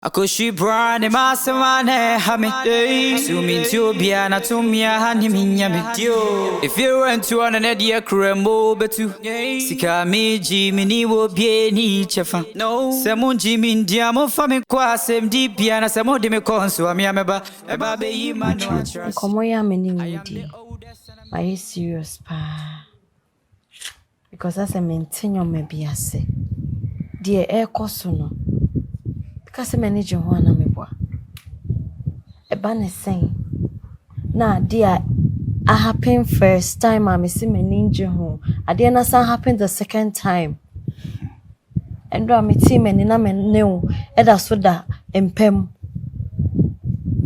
Akoshi brand masamane hame Sumi tubia na tumia hani minyame If you run to an edia krembo betu Sika miji mini wo bie ni chefa Semu jimi ndiamo fami kwa semdi pia na semu dime konsu ameba Eba be yima no atras Komo ya meni wudi Are you serious pa? Because that's a maintain me biase Dear AKOSUAH no Because manager Juana meboa. A ban is saying, nah, dear, I happened first time I miss my ninja home. I didn't know happened the second time. And do my team and in a man new, Eda Soda and Pem.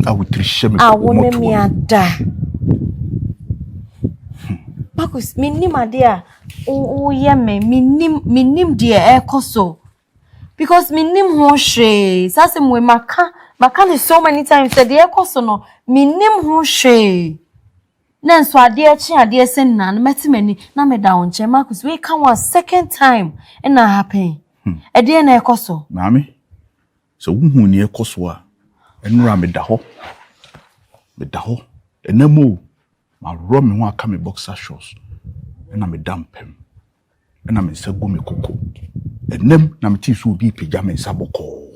I would treat I won't me a da. Marcus, my dear. Oh, yeah, me nim dear AKOSUAH. Because me nim ho hwe sase mwe maka ne so many times said the AKOSUAH no me nim ho hwe na nso ade ade sen na metimani na me da wonche Marcus we can one second time and na happen e de na AKOSUAH mami so wuhu ne AKOSUAH enura me da ho enamo ma ro me ho aka me boxer shorts na me dampem na me sagu me koko enem na me ti so bi pejame saboko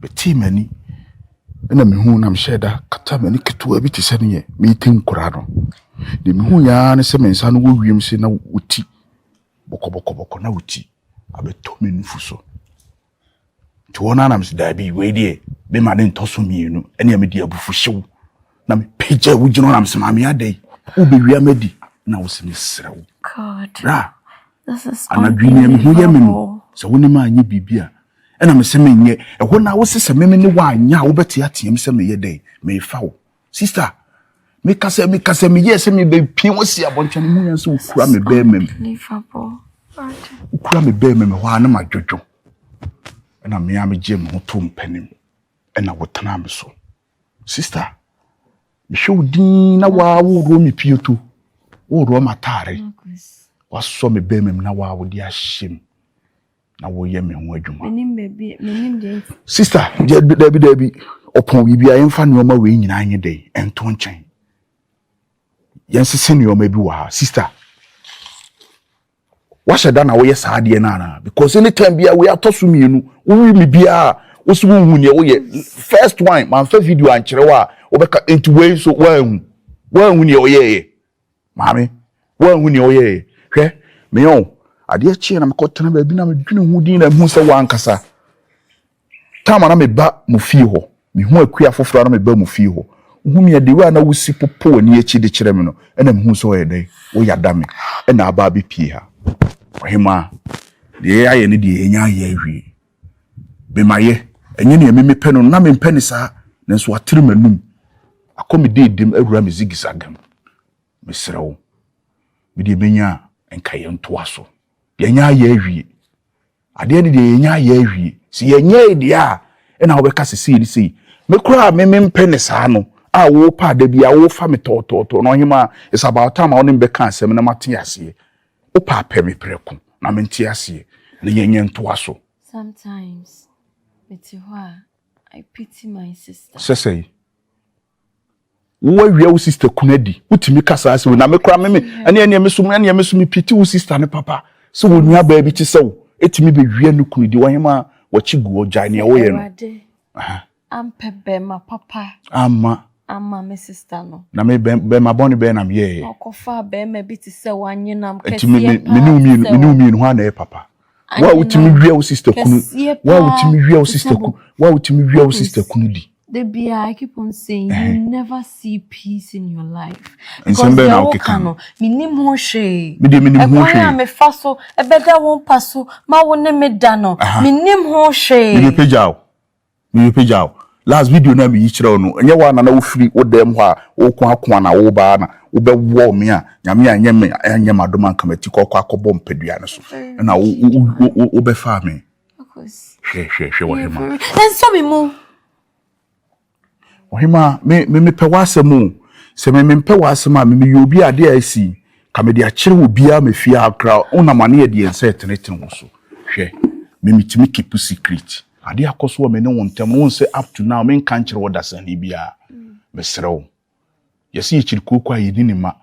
beti mani na me hu na me sheda kata mani ketua bi ti se ne me tin kura no de me hu ya ne se me nsa no wo wiem se na wuti boko na wuti abeto me nufu so to wona na me se da bi we de be ma de ntoso mienu ene me di abufu hyew na me peja wugino na me se ma me adai wo be wi amadi na wo se me srew God ra this is anadwini me hu ye me no so woni ma anye bibia ena me se me nye eho na wo sese me ne wa anya wo beti atem se me ye dai me fa wo sister me kase me ye se me be pin wo si abontwane mu yan se wo kura me be mem wo kura me be mem ho ana ma dwodwo ena me ya me je me ho to mpanim ena wo tana me so sister me show din na wa wo ro me pieto wo ro matare waso me be mem na wa wo di ahyem na wo ye me ho adwuma menim de sister Debbie opon bibia yemfa neoma we nyina anye dai ento nchen yensese neoma bi wa sister washada na wo ye saade na because anytime bia we atoso mienu wo wi me bia wo so hu ne wo ye first one man fa video ankere wa wo beka enti we so wa hu ne wo ye mami wa hu ne wo ye hwe me yo ade achi na mekotena ba bi na medwene hu din na hu se wankasa tama na me ba mu fie ho me hu akua foforo na me ba mu fie ho hu me de wa na wusi popo ani achi de kire me no na me hu so ye dai wo yada me na aba bi pie ha ohima de aye ne de enya aye ahwi be maye enye ne me pe no na me pe ne sa nenso atere manum akomi de dem awura me zigisagam me serewo me de benya enka ye ntoa so yenya aye ahwi ade de yenya aye ahwi si yenya ide a na wo beka sese ni sei me kura me mpe ne saa no a wo pa da bia wo fa me tototo no hima is about time a wo be ka asem na mate ase wo pa pe me preku na me nte ase na yenya ntoa so sometimes it's why I pity my sister sese wo awia wo sister kunadi utimi kasa ase na me kura me ene me so me pity wo sister ne papa so wo nua ba bi ti sew etimi be wie no kunidi wo hima wo chiguo jane wo ye no aha ampebe ma papa ama my sister no na me be ma boni be na me ye okofa be ma bi ti se wanyinam kese me ho na e papa wa utimi wie wo sister kunu wa utimi wie wo sister kunu di the bia I keep on saying you never see peace in your life because you know minim ho hwe minim me fa so ebeda won paso ma wo ne me da no minim ho hwe me pejao last video na me yichira no enye wa na wo firi wo dem ho a wo ko akwa na wo ba na wo be wo me a nyame anye madoma kamati kokko akobom padua ne so na wo be fa me hwe wo hema and so me mu ohima me pe wasemu se me pe wasema me yobi ade asi kamedi akire obi a me fia akra una mane ye de ense tenetene wo so hwe me mitimi keep secret ade akoso me ne wontem won say up to now men kan kire wodasan bia me serew yesi yichiri kokwa yidi ni ma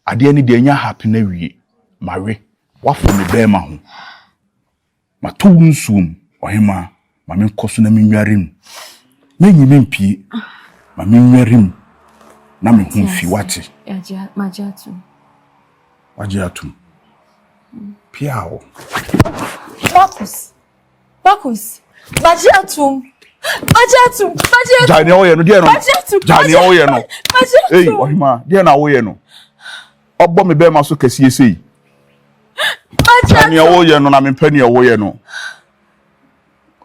ade ni de nya happy na wie mawe wafo me be ma ho mato nsum ohema ma men koso na me nwarim menyi mempie ma me nwarim na me hu fi wate Agya majatu wajiatu piao Bakus majatu Jani oye no die no Jani oye no eh ohima die na oye no obo me be ma so kesi esei Jani oye no na me pani oye no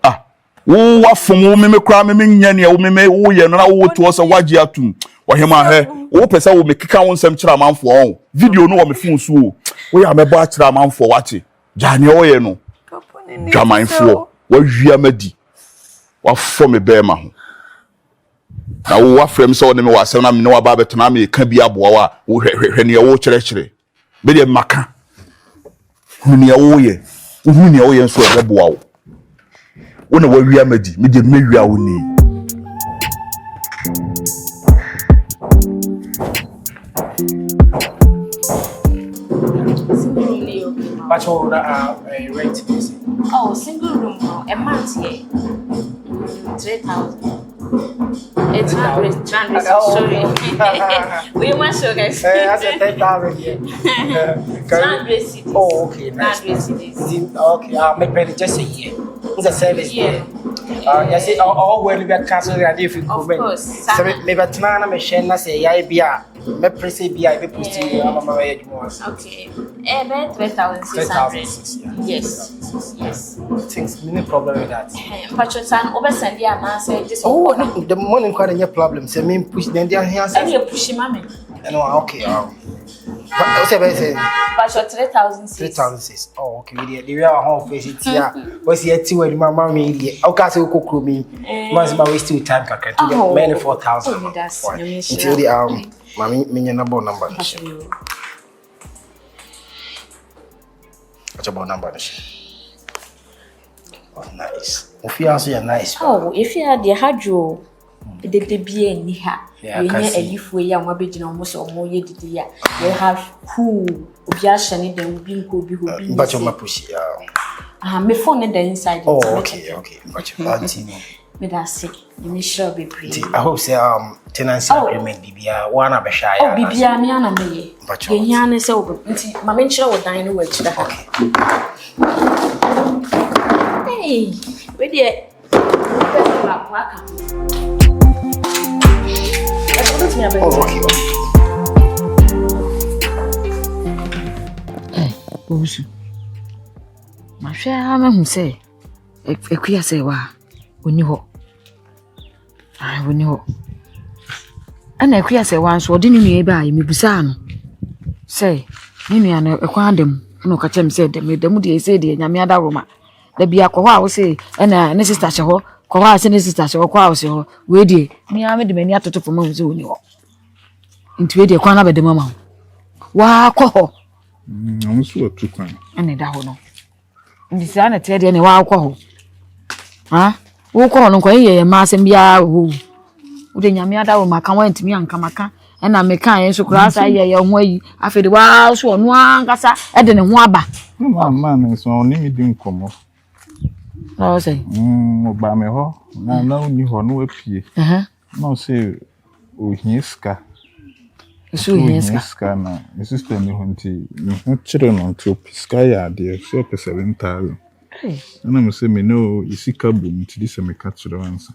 ah wo wafom wo me kra me nya ne wo me oye no na wo to so waji atum ohima he wo pesa wo me kika won sam kira manfo on video no wo me fun so wo ya me ba kira manfo wache Jani oye no Jamanfo wo hwia madi wafo me be ma ho na wo wafrem so ne me wasem na me ne waba betena me ka bi aboa wa wo hwehwe ne wo kyerɛkyerɛ be de maka huni wo ye nso e boa wo wo na wawia madi me de mewia wo ni Pacho rent. Oh, single room no, a month here. 3,000. It's not sorry. We want so guys. I said 10,000 here. Oh, okay. Nice. Okay, I'll make better just a year. It's a service. Yeah. Yes, all well, we are canceling a different. Of course. So maybe Tana machine, I say, yeah, me press be I be put you on my age more. Okay. About 3,600. Yes. Things no problem with that. Pacho san over send ya man say just oh no, the morning quite any problem. Say me push then there here say. You push mommy. No, okay. What's the best? Pacho 3,600. Oh, okay. The real home face it here. What's here to where mama me here. Okay, so cook me. Must my waste your time kaka. To many 4,000. Oh, that's until the mommy me number. What's about number? Oh, nice. If you answer, you're nice. Oh, if you had the hadro, the be any ha. We near a leaf way, and what be almost or more yet. We have who just any them being could be who be. But you're my pussy. Me phone in the inside. Oh, okay. But you're auntie. Me that's sick. You need sure be pretty. I hope say tenancy agreement bibia one abesha ya. Oh bibia me ana me. Ye hia ne se obo. Nti ma me nchire wo dan no wa chira. Okay. Hey, we dey. Waka. Oh, okay. Hey, Osaa. Ma hwe ha ma hu se Akua Serwaa oni ho. Oni ho. Ana Akua Serwaa nso odi ni nua ba yi mebusa no. Say, ni nua na ekwan dem no ka chem say dem de say de nyame adaroma. Da bia ko ho a wo say ana ne sister che ho, ko ho a se ne sister che ho ko a wo se ho. We de mi a me de mani atoto fo ma wo say oni ho. Nti we de kwan na be de mama ho. Wa ko ho. Amusu otu kwan. Ana da ho no. Ndi sa na te de ne wa ko ho. Ha? Wo ko no ko ye ma asem bia wo. Wo de nyame adaroma kan wa ntimi anka maka. Ena me kan yen so kura sa ye ho ayi afede wa so onu ankasa e de ne ho aba ma so oni mi din komo no say mo ba me ho na oni ho no apie no say o hiska so hiska na sister mi ho nti mi ho chiro no nti opiska ya de so pe 7,000 na mo say me no isika bu nti di se me ka chiro ansa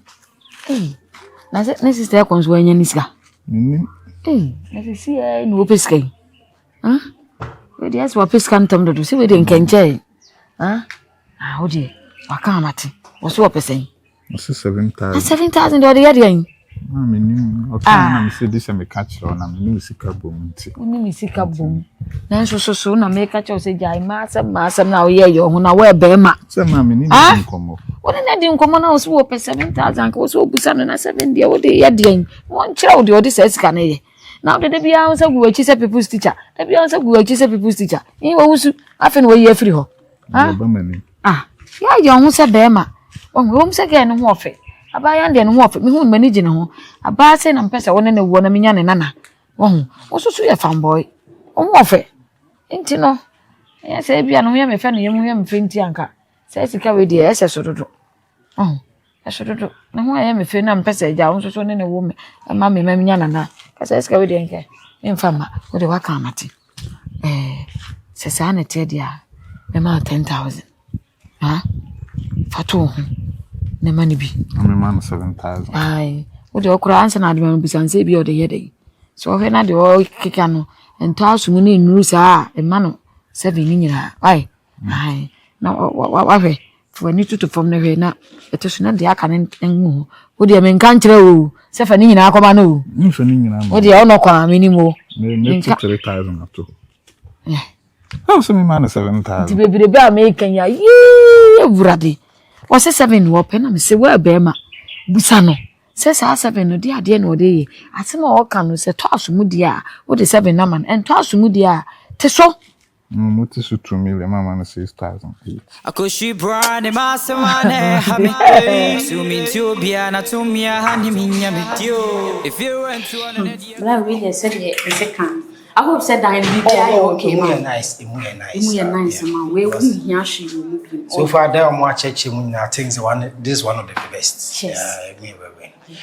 na sister ko so anya niska na si no peska we dey as wa peska ntam do si we dey nkenche o dey waka amate wo so pesen o si 7,000 7,000 do dey yan me nim o kan na me say this me catch na me nim sika bom nti oni me sika bom na so na me catch o say jai ma asem na o ye yo ho na we be ma say ma me nim din komo wona na din komo na o so wo pe 7,000 ko so busa no na 7 dia wo dey ye den won kire o dey o dey sika na ye now the bia on say go achi say people's teacher the bia on say go achi say people's teacher in wo wusu afi no ye free ho ba mani ya yo hu say be ma Wom se ge no ho ofe. Abaya de no ho ofe. Me hu mani gine ho. Abaya se na mpese wona na wo na menya ne nana. Wo hu. Wo so ye fanboy. Wo ofe. Enti no. Ya se bia no ye me fe no ye mu ye me fe nti anka. Se sika we de ese so dodo. Esododo. Na ho ye me fe na mpese ja wo so ne wo me. Ma me menya nana. Ka se sika we de nke. Mfama. Wo de waka amati. Se sa na te dia. Me ma 10,000. Fatu ho. Ne mani bi. Me ma 7,000. Ai, wo de okura ansa na de me bisanse bi o de yede. So he na de o kika no, ento asu mu ne nuru sa e ma no 7 ni nyira. Ai. Na wa hwe. Fo ni tutu fom ne hwe na etesu na de aka ne nhu. Wo de me nka nkyere o. Se fa ni nyina akoma no o. Ni so ni nyina ma. Wo de ono kwa me ni mo. Me 3,000 ato. So me ma 7,000. Ti bebirebe American ya. Wurade. O se 7 wo pe na me se wa be ma. Busa no. Se sa 7 no de ade na o de ye. Ase na o ka no se to asomu de a. Wo de 7 na man. En to asomu de a. Te so. Mo te so 2 million ma na 6,000. Akoshi brand masamane hamite sumi tubia na tumia hani minyamitio. If you went to an idea Well, we said the second. I hope said that okay, nice. Nice, man. We here she so far there more church I think this one of the best. Yes.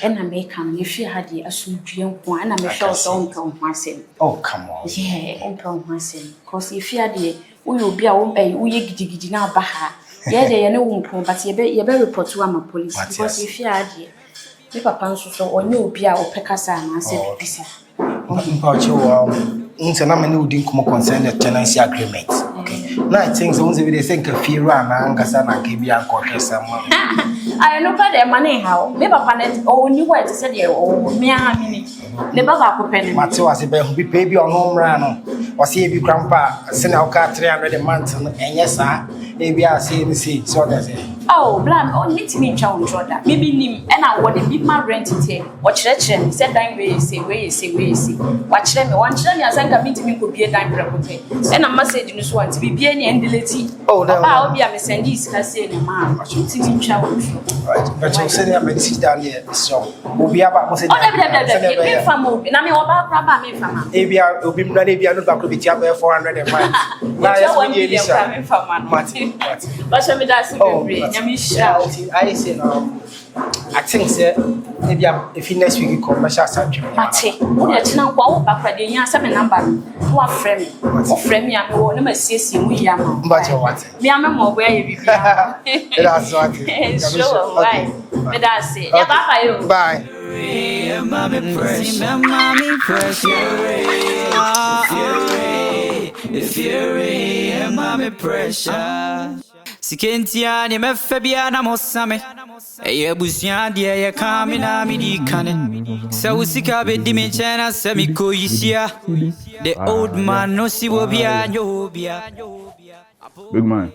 And I make if you had the assumption and I make sure don't myself. Oh, come on. Yeah, on myself. Because if you had the we will be our we gidi na baha. Yeah, they no won't but you better report to my police because if you had the papa so on you be our pekasa and I said this. Na many would come concern the tenancy agreement. Okay. Now I think so they think a fear and angasa na give and correct I know the money how. Maybe panet or new way to say oh me ne baba ko pen. Mate was be pay be on home run. Was he be grandpa send out 300 a month and yes sir. Maybe I see so that's it. Oh, blam, on hit me chow jorda. Maybe nim and I want to be my rent it. Watch that chain, said dine way, say. Watch them, one chain as I can meet me could be a dime property. And I must say, you know, want to be any and delete. Oh, I'll be a messendies, can say, man, watching me chow. Right, but you said I'm going to sit down here, so we'll be about and I'm about Rabba, me from maybe I'll be ready to be back to be 400 a month. But me that's I say I think maybe if next week you come commercial surgery. Mate, what you know what back the yan 7 number. One frame. Frame me am no me see mu ya ma. But what? Me am mo where you be. That's what. Sure, why? Me that's it. Yeah, bye you. Bye. Mommy pressure, fury, mommy pressure. Sikentia ni mefebia na mosame. Eye busia dia ye kamina mi di kanen. Sa usika be di me chena semiko yisia. The old man no si wobia nyobia. Big man.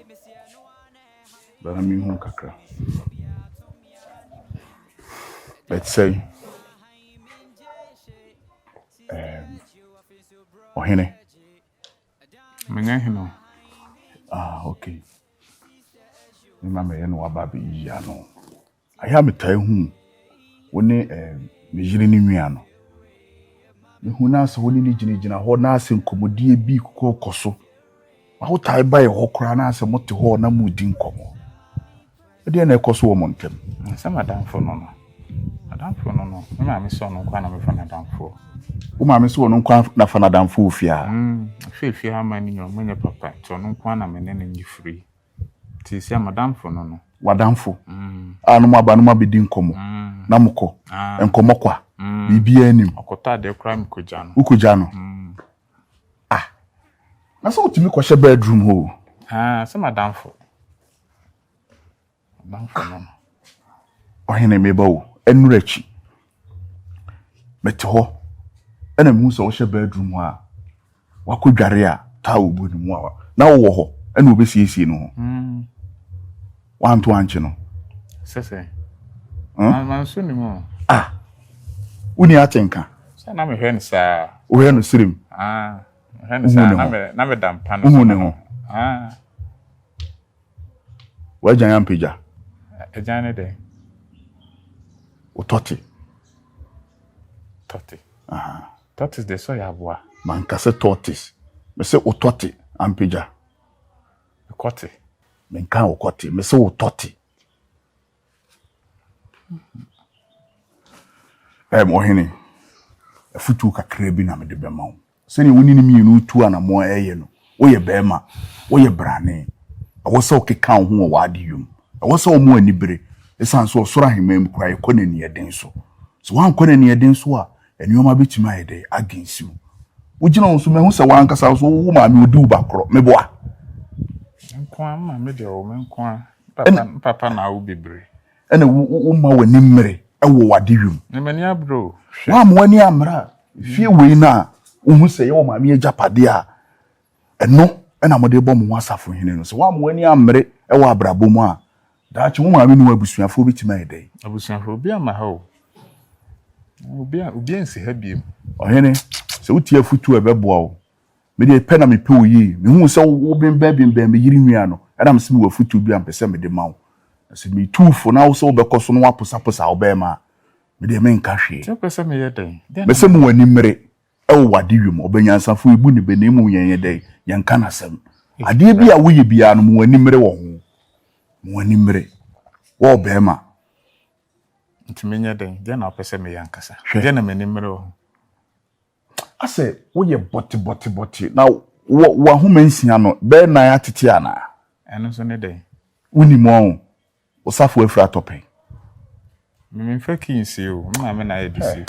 But I'm in home kakra. Let's say Ohene. Menya hino. Okay. Mama ye no ababe ya no. Aya metai hu. Woni me yire ni nwia no. Me hu na so woni ni gina ho na ase nkomodie bi kokoso. Ma ho tai ba ye ho kora na ase mote ho na mudi nkomo. E de na ekoso wo montem. Sa madam fo no. Madamfo no. Me ma me so no kwa na me fa madamfo. Wo ma me so no kwa na fa nadamfo ofia. Fe ha mani nyo menye papa. To no kwa na me ne nyi free. Ti sia madamfo no. Wadamfo. Anu ma ba no ma bedi nkomo. Na mko. Nkomo kwa. Bibia anim. Okota de kra me koja no. Ukoja no. Na so utimi kwa she bedroom ho. Sa madamfo. Madamfo no. Ohene meba wo. Enurachi. Mete ho. Ena mu so she bedroom ho a. Wakodware a ta obu ni mu a. Na wo ho. Ena obesiesie no ho. Wanto anche no. Sese. Man so ni mo. Uni atenka. Sa na me hwe ni sa. O hwe no sirim. Hwe ni sa na me dampa no. Uhu ne ho. Wajan yampeja. Ejane de. Utoti. Toti. Aha. Tortoise de so ya boa. Man kase tortoise. Me se utoti ampeja. Ukoti. Men kan ukoti. Me se utoti. Ohene. Afutu kakra bi na me de bema wo. Se ni woni ni mienu tu ana mo eye no. Wo ye bema. Wo ye brane. Awo se okeka ho wo ade yum. Awo se wo mo anibere. Esan so osoro ahemam kura ye konani eden so. So wan konani eden so a enioma betima ye de agensi wo. Wo gina wo so me hu se wan kasa so wo ma me odi wo bakro me boa. Nkwa ma me de o me nkwa. Papa na wo bebre. Ene wo ma wani mmere ewo wade yum. Ne mani abro. Wa mo wani amra. Fie we na wo hu se ye wo ma me agapade a eno ena mo de bɔ mo wasafo hene no so wa mo wani amre ewo abrabo mu a da chi mo ma me no abusuafo bitima ye dai Abusuafo bi ama ha o. Obi ansi ha biem. Ohene se utie futu ebeboa o me de pe na me pe oyi me hu se wo bemba me yiri nwia no era me se me wa futu bi am pese me de ma wo se me tufo na wo se wo bekoso no waposa wo be ma me de me nka hwe Te pese me ye den. me se mo wani mmere ewo wade yum obanyansafo ibu ne be ne mu yenye dai yanka na sem ade bi a wo ye bia no mo wani mmere wo ho mo wani mmere wo be ma Ntimenye den. De na pese me yankasa. De na me nimre o. Ase wo ye boti na wo ho mansia no be na ya tete ana Eno so ne den. woni mo osafo afra topen Me mfa kinsi o. Me na ye disi.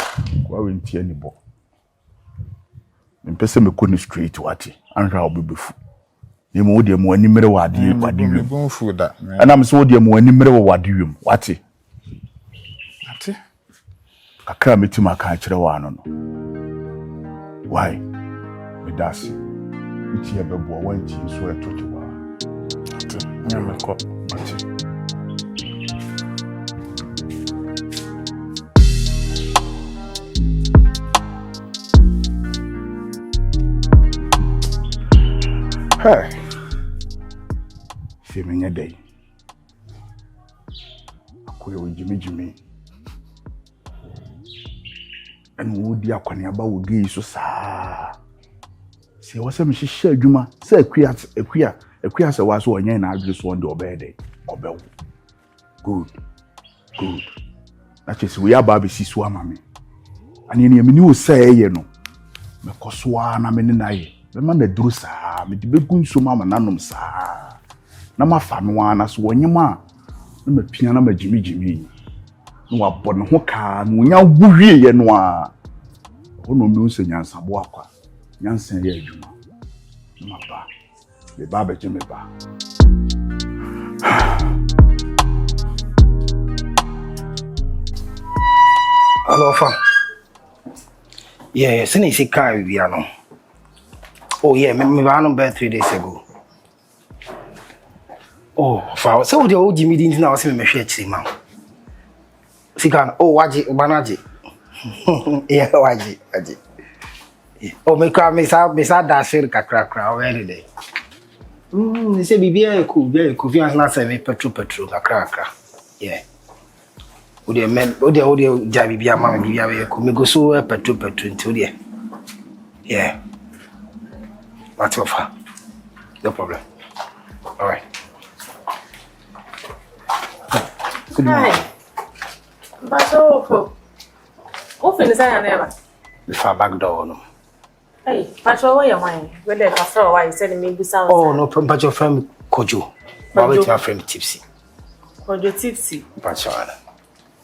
kwa we ntie ni bo mpese me ko ni straight wati anhwa obebefu ye mo de mo ani mere wade Me bon food da. ana me so de mo ani mere wade wim wati Ate. kakra metima ka kire wa no no why me dasi uti ebebo wanti so etoto wa Ate. Me ko. ati hey femenya day akoyo jimi anu wodi akwani aba wogi so saa se wo se me hihye adwuma se akua se wa so onye na adwere so onde obede obewo good na chesi we aba be sisu amame ani ne me ni wo se ye no me kosoa na me ne naye me ma na duru saa me de begun so mama nanom saa na mafa no ana so wonyema na mapia na magimi no wabɔ ne ho ka no nya wuhwie ye no a ono mi unse nyansa bo akwa nyansa ye adwuma na ba me ba be me ba Hello, fam. Yeah, since he can't be no. Oh yeah, me ran on bed 3 days ago. Oh, fam. So the old Jimmy didn't know see me share chima. Sikan, oh waji banaji. Yeah, waji. Oh, me cry me sa dasher kakra already day. They say bibi cool fi answer say petrol kakra. Yeah. Ode jabi bia mama bia be ko me go so petrol until there. Yeah. That's offer. No problem. All right. Good morning. Pacho, open the sign never. Before back door no. Hey, Pacho, where you wine? Where the Pastor why said me be sound. Oh no, Pacho friend Kojo. But wait my friend Tipsy. Kojo Tipsy. Pacho.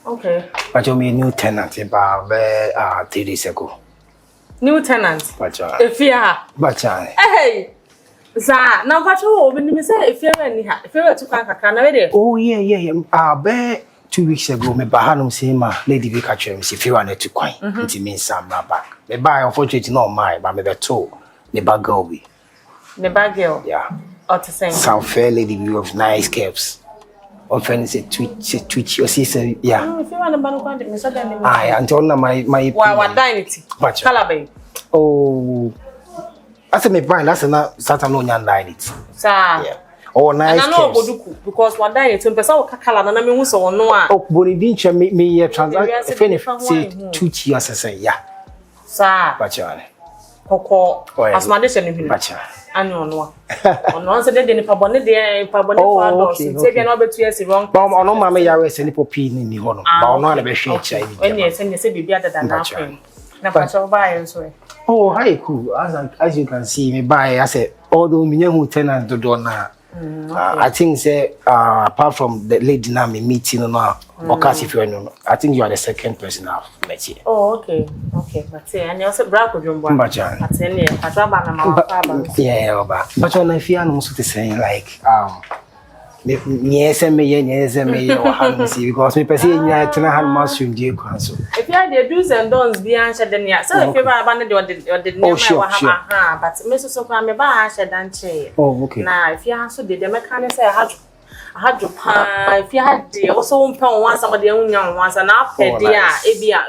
Okay. Pacho me new tenant about 3 days ago. New tenant. Pacho. If you are. Pacho. Hey. Sa, now Pacho, when you say if you are any if you were to can already. Oh yeah. 2 weeks ago, me bahanum say ma lady be catch me if you want to kwan. It means some back. Me buy unfortunately not my, but me be told the bag girl be. The bag girl. Yeah. Or to say. Some fair lady with nice caps. Often say twitch your sister. Yeah. If you want to ban me so then. I until now my what dignity. Calabash. Oh. I say me buy that's not Satan no nyan line it. Sa. Yeah. Oh, nice. And I know Boduku because one day to person kakala na me hu so no a. Oh, Bonnie dinche me transaction say TUNCHI asese ya. Sa. Bacha. Koko. Asmadation ni bi. Bacha. Anyo no. Ono se de nipa bone de nipa bone for adults. Say bia na obetu esi wrong. Ba ono ma me yawe se nipa pi ni ho no. Ba ono na be hwe echa ni. When you say bibia dada na afem. Na pacho buy so. Oh, hi cool. As you can see me buy I say although me hu tenant do do na. I think say apart from the lady na me meeting no because if you know I think you are the second person I've met here. Oh, okay. But and you also bra ko jumbo. Bacha. Atene ataba na ma fa. Yeah, oba. But when I feel no so to say like yes me or how see because me person nya tena han mushroom dey kwanso. If you are the do's and don'ts be answer then ya. So if you are abandon the name wa but me so kwa me ba answer dan che. Oh, okay. Na if you are so the mechanic say I had to if you had the also one somebody unya once and after dia ebia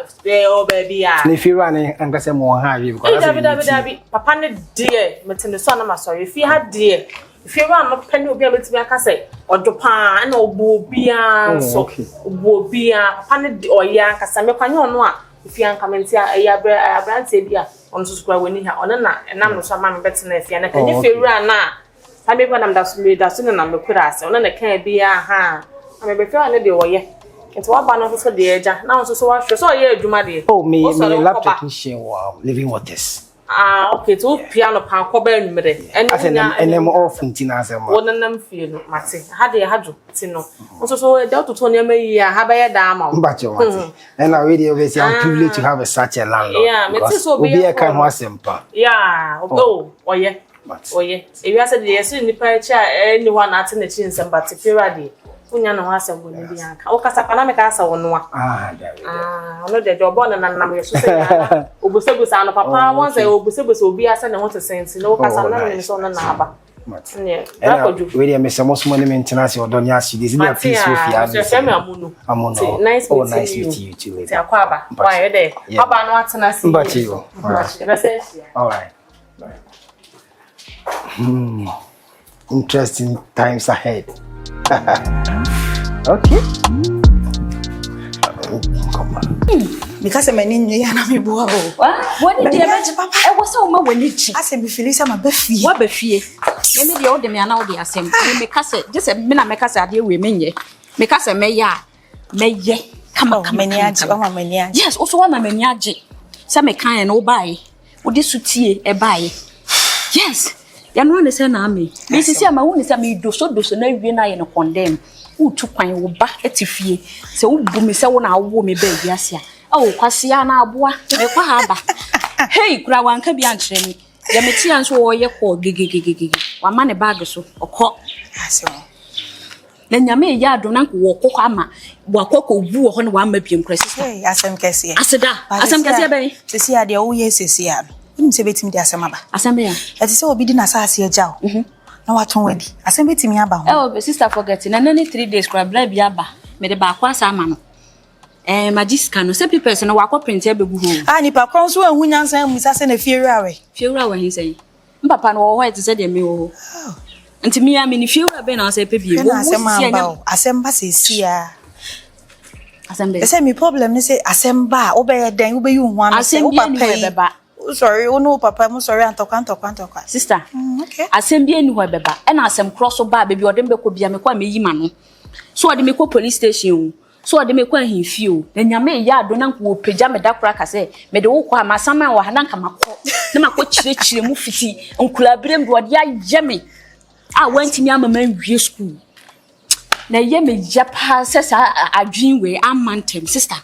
o baby ya. If you run and go say mo ha because David papa ne dear me tell so na sorry if you had dear if you run not penny obi abetimi aka say odopa na obo bia so obo bia papa ne oya kasa me kwanye ono a if you comment ya abrantie bia on so square weni ha ono na enam no so ma me betina afia na kan if you run na I be when I'm that soon na me kura ase ono na kan bia ha na me be feel na de oye nti wa ba no so de eja na so wa hwe so ye adwuma de oh me lab technician wow living waters. Okay, to piano pan ko ba numere and them off ntina asem wona nam fie no mate ha de hadu ti no so e da to ne ma yi ha ba ye da ma mbache what and I really obviously I'm privileged to have such a landlord yeah me ti so be e kan ho asempa yeah oye e wi ase de yesu nipa cha any one at na chi nsem but period unya no asem bo ni bi aka o kasa kana me ka asa wono ono de job on na nam yesu se ya obusebusa no papa won say obusebusa obi asa na want to sense no kasa na me so na aba yeah we me some small maintenance or don yasi this be a piece of ya Amonu nice meeting you too later Akua aba why there aba no atena si mbachi all right interesting times ahead. Okay. Come on. Because my name is Yana Mibo. What did you papa? I was so much when you I said, Felisa, my beefy. What beefy? Maybe the old man now the same. Because just a minute, make us a dear women ye. Make us a mayor. Come on, many. Yes, also one many. Some a kind no buy. Would this suit a buy? Yes. Ya no ne se na ame me sisi ama wo ne se me doso na wie na ye no condemn wo tu kwan wo ba etifie se wo bu me se wo na wo me ba biase a wo kwase ya na aboa me kwa ha ba hey kura wanka bi ankyere ni ya me ti anso wo ye ko gegegegege wa ma ne bag so okọ ase wo na nyame ya do na wo kokọ ama wo akọkọ bu ho ne wa ma biem kra sisi hey asem kese asem kese be sisi ade wo ye sisi ya nim se betimi de asem aba asem be ya eti se obi di na saase agya o na waton wadi asem betimi aba ho sister forget na nani 3 days kra bla bia ba me de ba kwa sa ama no magiska no se people no wakọ print e begu ho nipa kron so ehu nyansan mu sase na fiewura we hin mpapa no wo ho se de me wo nti mi ya me ni fiewura be na se pe bie wo asem ba se sia asem be ese mi problem ni se asem ba wo be den wo be yu ho am se wo papa sorry oh no papa I'm sorry antokwa sister okay asem bi eni ho beba e na asem cross ba baby odem be ko bia me kwa me yima no so odem me ko police station so odem me kwa himfi o na nyame ya ado na nko pagya me dakora ka se me de wo kwa masama wa na nka makọ na makọ chire mu fiti nkula brem do ode aye me a wanti mi amama wie school na ye me japa se sa adwin we amantem sister